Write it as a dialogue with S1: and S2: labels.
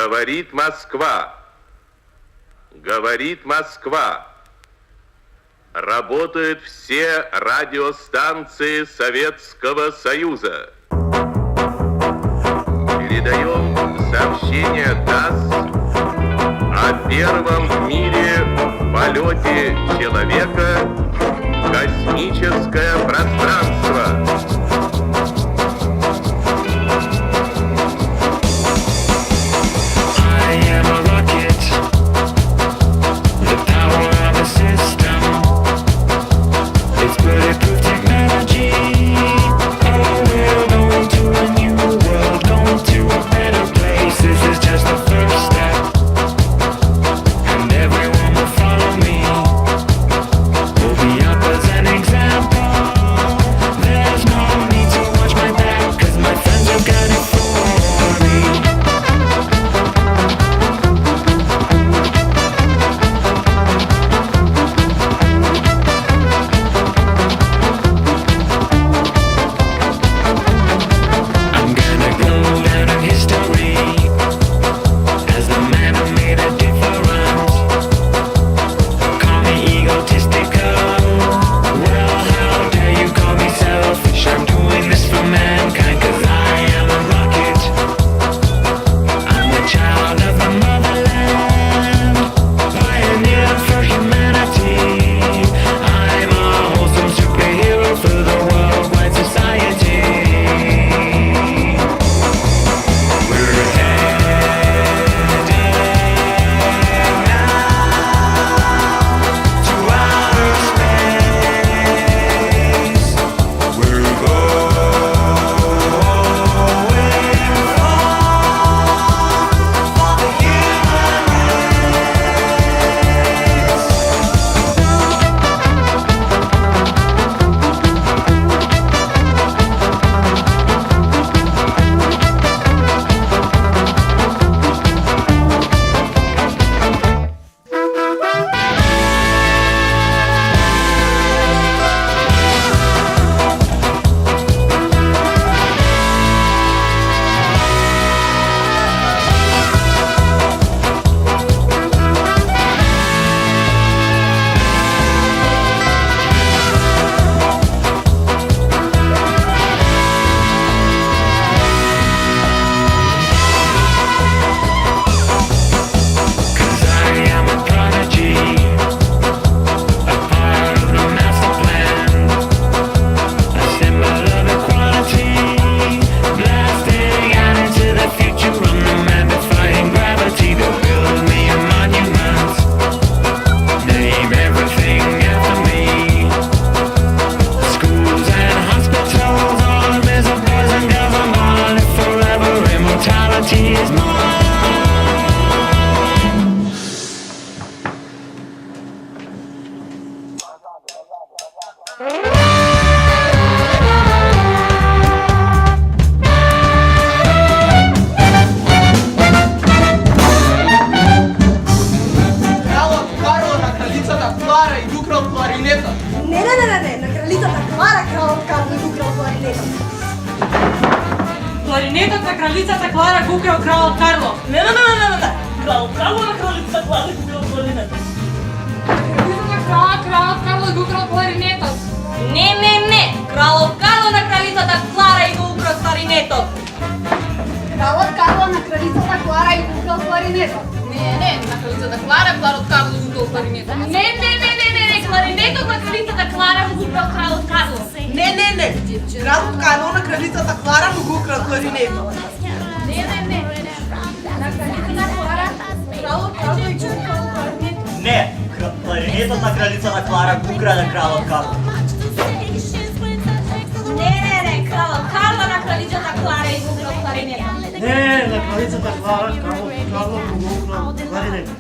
S1: Говорит Москва. Говорит Москва. Работают все радиостанции Советского Союза. Передаем сообщение ТАСС о первом в мире полете человека в космическое пространство.
S2: Кларинетата кралицата Клара го украл крал Карло.
S3: Не. Крал Карло на кралицата Клара го украл кларинетот.
S2: Кралицата крал Карло го украл кларинетот.
S3: Не. Кралот Карло на кралицата Клара и го украл кларинетот.
S2: Кралот Карло на кралицата Клара и го украл кларинетот.
S3: Не, на кралицата Клара, Кларот Карло го украл кларинетот. Не, кларинетот на кралицата Клара го украл кралот Карло.
S4: Не. Кралот Карло на кралицата Клара му го украл кларинетот.
S3: Не.
S2: На кралицата Клара, кралот Карло и го украл кларинетот.
S5: Не, кларинетот на кралицата Клара го украде кралот Карло.
S3: Не, кралот Карло на кралицата Клара и го украл кларинетот.
S5: Не, на кралицата Клара кралот Карло го украл кларинетот.